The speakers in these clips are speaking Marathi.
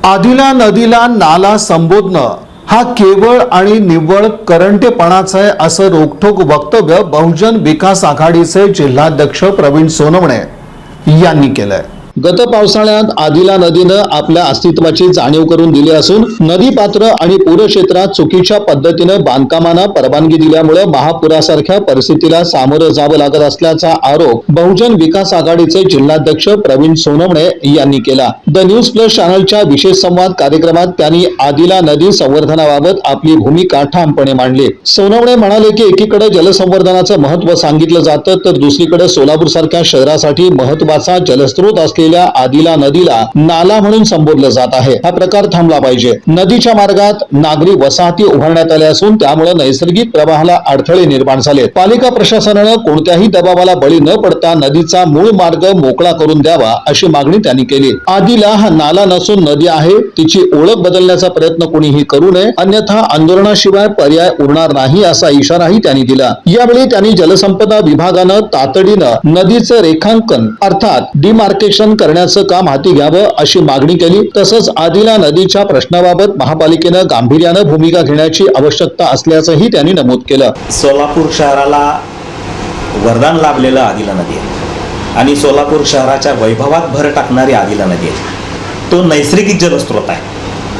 आदिला नदीला नाला संबोधणं हा केवळ आणि निव्वळ करंटेपणाचा आहे असं रोखठोक वक्तव्य बहुजन विकास आघाडीचे जिल्हाध्यक्ष प्रवीण सोनवणे यांनी केलंय। गत पावसाळ्यात आदिला नदीनं आपल्या अस्तित्वाची जाणीव करून दिली असून नदी पात्र आणि पूरक्षेत्रात चुकीच्या पद्धतीनं बांधकामांना परवानगी दिल्यामुळे महापुरासारख्या परिस्थितीला सामोरं जावं लागत असल्याचा आरोप बहुजन विकास आघाडीचे जिल्हाध्यक्ष प्रवीण सोनवणे यांनी केला। द न्यूज प्लस चॅनलच्या विशेष संवाद कार्यक्रमात त्यांनी आदिला नदी संवर्धनाबाबत आपली भूमिका ठामपणे मांडली। सोनवणे म्हणाले की एकीकडे जलसंवर्धनाचं महत्त्व सांगितलं जातं तर दुसरीकडे सोलापूर सारख्या शहरासाठी महत्त्वाचा जलस्रोत असलेल्या आदिला नदीला नाला म्हणून संबोधलं जात आहे। हा प्रकार थांबला पाहिजे। नदीच्या मार्गात नागरी वसाहती उभारण्यात आल्या असून त्यामुळे नैसर्गिक प्रवाहाला अडथळे निर्माण झाले। पालिका प्रशासनाने कोणत्याही दबावाला बळी न पडता नदीचा मूळ मार्ग मोकळा करून द्यावा अशी मागणी त्यांनी केली। आदिला हा नाला नसून नदी आहे, तिची ओळख बदलण्याचा प्रयत्न कोणीही करू नये, अन्यथा आंदोलनाशिवाय पर्याय उरणार नाही असा इशाराही त्यांनी दिला। यावेळी त्यांनी जलसंपदा विभागानं तातडीनं नदीचं रेखांकन अर्थात डिमार्केशन करण्याचं काम हाती घ्यावं अशी मागणी केली। तसंच आदिला नदीच्या प्रश्नाबाबत महापालिकेनं गांभीर्यानं भूमिका घेण्याची आवश्यकता असल्याचंही त्यांनी नमूद केलं। सोलापूर शहराला वरदान लाभलेलं आदिला नदी आहे आणि सोलापूर शहराच्या वैभवात भर टाकणारी आदिला नदी आहे। तो नैसर्गिक जलस्रोत आहे,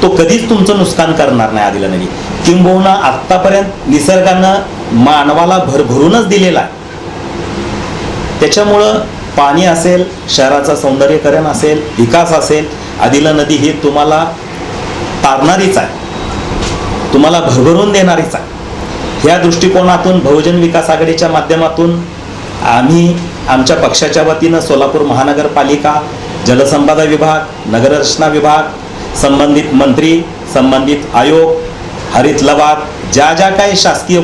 तो कधीच तुमचं नुकसान करणार नाही। आदिला नदी किंबहुना आतापर्यंत निसर्गानं मानवाला भरभरूनच दिलेला आहे। त्याच्यामुळं पाणी असेल, शहराचं सौंदर्यीकरण असेल, विकास असेल, आदिला नदी ही तुम्हाला तारणारीच आहे, तुम्हाला भरभरून देणारीच आहे। या दृष्टिकोनातून बहुजन विकास आघाडीच्या माध्यमातून आम्ही आमच्या पक्षाच्या वतीनं सोलापूर महानगरपालिका, जलसंपदा विभाग, नगररचना विभाग, संबंधित मंत्री, संबंधित आयोग, हरित लवाद, ज्या ज्या काही शासकीय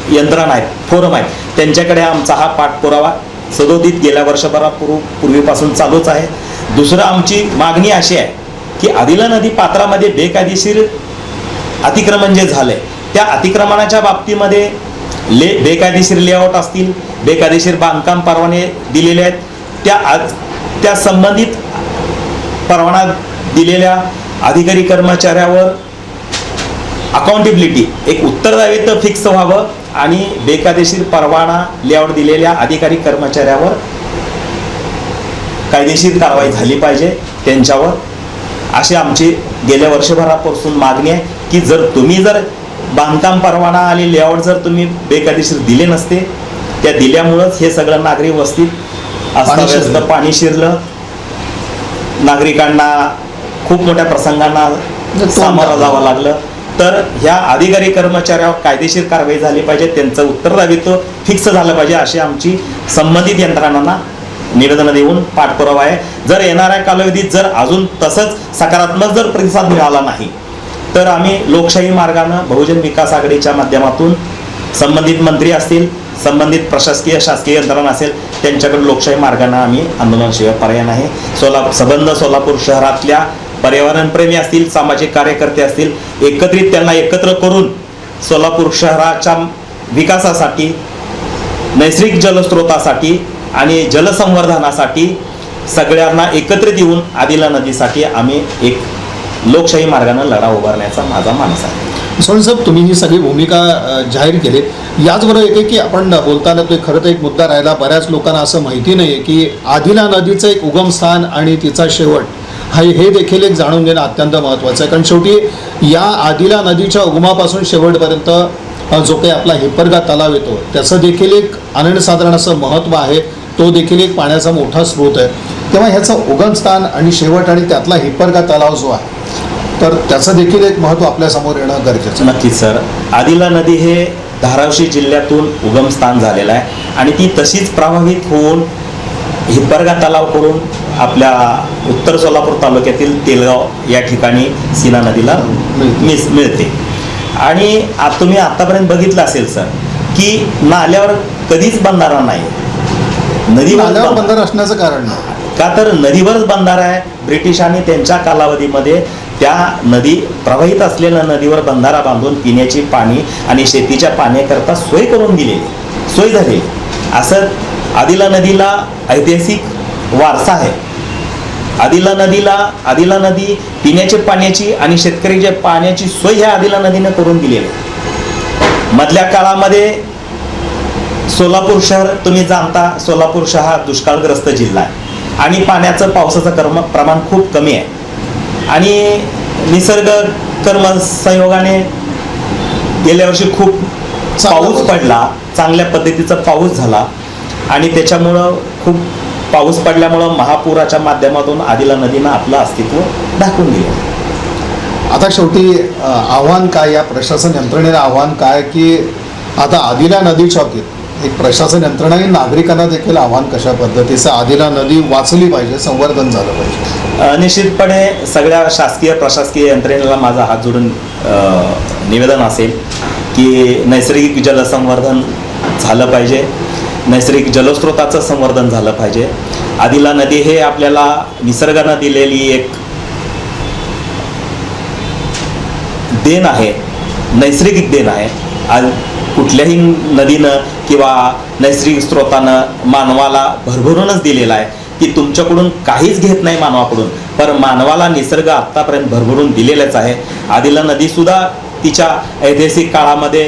यंत्रणा आहेत, फोरम आहेत, त्यांच्याकडे आमचा हा पाठपुरावा सदोदित गेल्या वर्षभरापूर्वीपासून चालूच आहे। दुसरं आमची मागणी अशी आहे की आदिला नदी पात्रामध्ये बेकायदेशीर अतिक्रमण जे झालंय त्या अतिक्रमणाच्या बाबतीमध्ये बेकायदेशीर लेआउट असतील, बेकायदेशीर बांधकाम परवाने दिलेले आहेत, त्या संबंधित परवाना दिलेल्या अधिकारी कर्मचाऱ्यावर अकाउंटेबिलिटी एक उत्तरदायित्व फिक्स व्हावं आणि बेकायदेशीर परवाना लेआउट दिलेल्या अधिकारी कर्मचाऱ्यावर कायदेशीर कारवाई झाली पाहिजे त्यांच्यावर, अशी आमची गेल्या वर्षभरापासून मागणी आहे की जर बांधकाम परवाना आणि लेआउट जर तुम्ही बेकायदेशीर दिले नसते, त्या दिल्यामुळंच हे सगळं नागरिक वस्तीत अस्ताव्यस्त पाणी शिरलं, नागरिकांना खूप मोठ्या प्रसंगांना सामोरं जावं लागलं। तर ह्या अधिकारी कर्मचाऱ्यावर कायदेशीर कारवाई झाली पाहिजे, त्यांचं उत्तरदायित्व फिक्स झालं पाहिजे, अशी आमची संबंधित यंत्रणांना निवेदन देऊन पाठपुरावा आहे। जर येणाऱ्या कालावधीत जर अजून तसंच सकारात्मक जर प्रतिसाद मिळाला नाही तर आम्ही लोकशाही मार्गानं बहुजन विकास आघाडीच्या माध्यमातून संबंधित मंत्री असतील, संबंधित प्रशासकीय शासकीय यंत्रणा असेल, त्यांच्याकडे लोकशाही मार्गानं आम्ही आंदोलनाशिवाय पर्याय नाही। संबंध सोलापूर शहरातल्या पर्यावरणप्रेमी असतील, सामाजिक कार्यकर्ते असतील, एकत्रित त्यांना एकत्र करून सोलापूर शहराच्या विकासासाठी, नैसर्गिक जलस्रोतासाठी आणि जलसंवर्धनासाठी सगळ्यांना एकत्रित येऊन आदिला नदीसाठी आम्ही एक लोकशाही मार्गाने लढा उभारण्याचा माझा मानस आहे। सोन साहेब, तुम्ही ही सगळी भूमिका जाहीर केली, याचबरोबर येते की आपण बोलताना तो खरं तर एक मुद्दा राहिला, बऱ्याच लोकांना असं माहिती नाही की आदिला नदीचं एक उगमस्थान आणि तिचा शेवट हे देखील एक जाणून घेणं अत्यंत महत्त्वाचं आहे। कारण शेवटी या आदिला नदीच्या उगमापासून शेवटपर्यंत जो काही आपला हिप्परगा तलाव येतो त्याचं देखील एक अनन्यसाधारण असं महत्त्व आहे, तो देखील एक पाण्याचा मोठा स्रोत आहे। तेव्हा ह्याचं उगमस्थान आणि शेवट आणि त्यातला हिप्परगा तलाव जो आहे तर त्याचं देखील एक महत्त्व आपल्यासमोर येणं गरजेचं आहे। नक्कीच सर, आदिला नदी हे धाराशिव जिल्ह्यातून उगमस्थान झालेलं आहे आणि ती तशीच प्रभावित होऊन हिप्परगा तलाव करून आपल्या उत्तर सोलापूर तालुक्यातील तेलगाव या ठिकाणी सीना नदीला मिळते। आणि तुम्ही आतापर्यंत बघितलं असेल सर की नाल्यावर कधीच बंधारा नाही, नदीवर बंधारा असण्याचं कारण का तर नदीवरच बंधारा आहे। ब्रिटिशांनी त्यांच्या कालावधीमध्ये त्या नदी प्रवाहित असलेल्या नदीवर बंधारा बांधून पिण्याची पाणी आणि शेतीच्या पाण्याकरता सोय करून दिलेली, सोय झाली। असं आदिला नदीला ऐतिहासिक वारसा आहे. आदिला नदी पिण्याच्या पाण्याची आणि शेतकऱ्याच्या पाण्याची सोय ह्या आदिला नदीनं करून दिलेली आहे. मधल्या काळामध्ये सोलापूर शहर तुम्ही जाणता, सोलापूर शहर हा दुष्काळग्रस्त जिल्हा आहे आणि पावसाचं प्रमाण खूप कमी आहे आणि निसर्ग संयोगाने गेल्या वर्षी खूप पाऊस पडला, चांगल्या पद्धतीचा पाऊस झाला आणि त्याच्यामुळं खूप पाऊस पडल्यामुळं महापुराच्या माध्यमातून आदिला नदीनं आपलं अस्तित्व दाखवून दिलं. आता शेवटी आव्हान काय, या प्रशासन यंत्रणेला आव्हान काय की आता आदिला नदीच्या बाबतीत एक प्रशासन यंत्रणा आणि नागरिकांना देखील आव्हान कशा पद्धतीचं, आदिला नदी वाचली पाहिजे, संवर्धन झालं पाहिजे? निश्चितपणे सगळ्या शासकीय प्रशासकीय यंत्रणेला माझा हात जोडून निवेदन असेल की नैसर्गिक जलसंवर्धन झालं पाहिजे, नैसर्गिक जलस्रोताचं संवर्धन झालं पाहिजे. आदिला नदी हे आपल्याला निसर्गानं दिलेली एक देण आहे, नैसर्गिक देण आहे. आज कुठल्याही नदीनं किंवा नैसर्गिक स्रोतानं मानवाला भरभरूनच दिलेला आहे की तुमच्याकडून काहीच घेत नाही मानवाकडून, पण मानवाला निसर्ग आत्तापर्यंत भरभरून दिलेलाच आहे. आदिला नदीसुद्धा तिच्या ऐतिहासिक काळामध्ये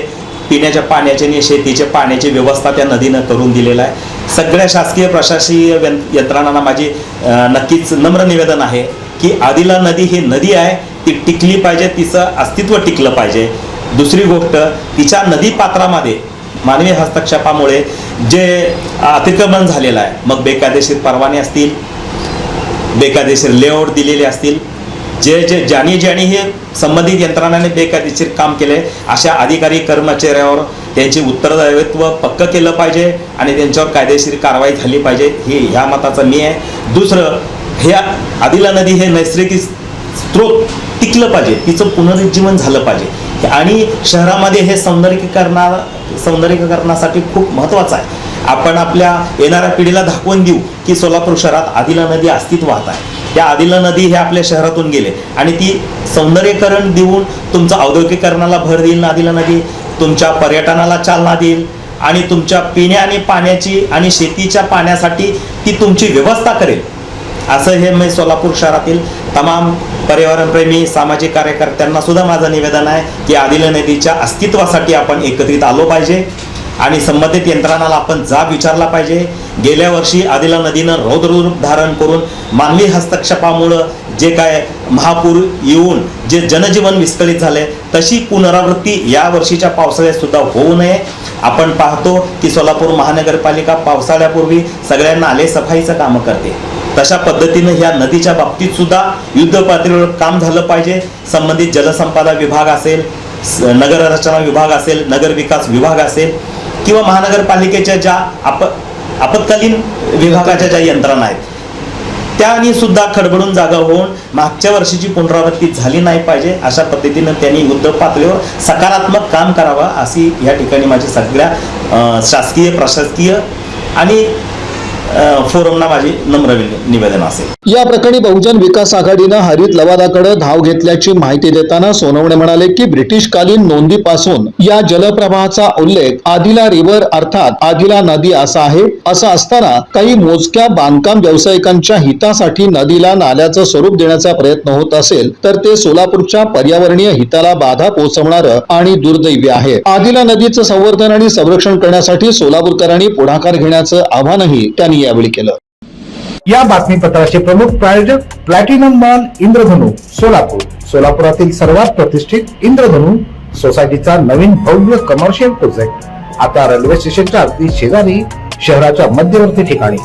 पिण्याच्या पाण्याची आणि शेतीच्या पाण्याची व्यवस्था त्या नदीनं करून दिलेला आहे. सगळ्या शासकीय प्रशासकीय यंत्रणांना माझी नक्कीच नम्र निवेदन आहे की आदिला नदी ही नदी आहे, ती टिकली पाहिजे, तिचं अस्तित्व टिकलं पाहिजे. दुसरी गोष्ट, तिच्या नदी पात्रामध्ये मानवी हस्तक्षेपामुळे जे अतिक्रमण झालेलं आहे, मग बेकायदेशीर परवाने असतील, बेकायदेशीर लेआउट दिलेले असतील, ज्यांनी हे संबंधित यंत्रणांनी बेकायदेशीर काम केले अशा अधिकारी कर्मचाऱ्यावर त्यांचे उत्तरदायित्व पक्क केलं पाहिजे आणि त्यांच्यावर कायदेशीर कारवाई झाली पाहिजे, हे ह्या मताचा मी आहे. दुसरं, हे आदिला नदी हे नैसर्गिक स्रोत टिकलं पाहिजे, तिचं पुनरुज्जीवन झालं पाहिजे आणि शहरामध्ये हे सौंदर्यीकरणासाठी खूप महत्त्वाचं आहे. आपण आपल्या येणाऱ्या पिढीला दाखवून देऊ की सोलापूर शहरात आदिला नदी अस्तित्वात आहे. त्या आदिला नदी हे आपल्या शहरातून गेले आणि ती सौंदर्यीकरण देऊन तुमचं औद्योगिकरणाला भर देईल. आदिला नदी तुमच्या पर्यटनाला चालना देईल आणि तुमच्या पिण्या आणि पाण्याची आणि शेतीच्या पाण्यासाठी ती तुमची व्यवस्था करेल. असं हे मी सोलापूर शहरातील तमाम पर्यावरणप्रेमी सामाजिक कार्यकर्त्यांना सुद्धा माझं निवेदन आहे की आदिला नदीच्या अस्तित्वासाठी आपण एकत्रित आलो पाहिजे आणि संबंधित यंत्रणाला आपण जाब विचारला पाहिजे. गेल्या वर्षी आदिला नदीनं रौद्ररूप धारण करून मानवी हस्तक्षेपामुळं जे काय महापूर येऊन जे जनजीवन विस्कळीत झाले, तशी पुनरावृत्ती या वर्षीच्या पावसाळ्यात सुद्धा होऊ नये. आपण पाहतो की सोलापूर महानगरपालिका पावसाळ्यापूर्वी सगळ्या नाले सफाईचं कामं करते. तशा पद्धतीनं ह्या नदीच्या बाबतीत सुद्धा युद्ध पातळीवर काम झालं पाहिजे. संबंधित जलसंपदा विभाग असेल, नगर रचना विभाग असेल, नगर विकास विभाग असेल किंवा महानगरपालिकेच्या ज्या आपत्कालीन विभागाच्या ज्या यंत्रणा आहेत त्यांनी सुद्धा खडबडून जागा होऊन मागच्या वर्षीची पुनरावृत्ती झाली नाही पाहिजे, अशा पद्धतीनं त्यांनी युद्ध पातळीवर सकारात्मक काम करावं अशी या ठिकाणी माझी सगळ्या शासकीय प्रशासकीय आणि फोरमना माझी नम्र निवेदन असेल. या प्रकरणी बहुजन विकास आघाडीनं हरित लवादाकडे धाव घेतल्याची माहिती देताना सोनवणे म्हणाले की ब्रिटिशकालीन नोंदीपासून या जलप्रवाहाचा उल्लेख आदिला रिव्हर अर्थात आदिला नदी असा आहे. असं असताना काही मोजक्या बांधकाम व्यावसायिकांच्या हितासाठी नदीला नाल्याचं स्वरूप देण्याचा प्रयत्न होत असेल तर ते सोलापूरच्या पर्यावरणीय हिताला बाधा पोहोचवणारं आणि दुर्दैवी आहे. आदिला नदीचं संवर्धन आणि संरक्षण करण्यासाठी सोलापूरकरांनी पुढाकार घेण्याचं आवाहनही त्यांनी यावेळी केलं. या बातमीपत्राचे प्रमुख प्रायोजक प्लॅटिनम मॉल इंद्रधनु सोलापूर. सोलापुरातील सर्वात प्रतिष्ठित इंद्रधनु सोसायटीचा नवीन भव्य कमर्शियल प्रोजेक्ट आता रेल्वे स्टेशनच्या अगदी शेजारी शहराच्या मध्यवर्ती ठिकाणी.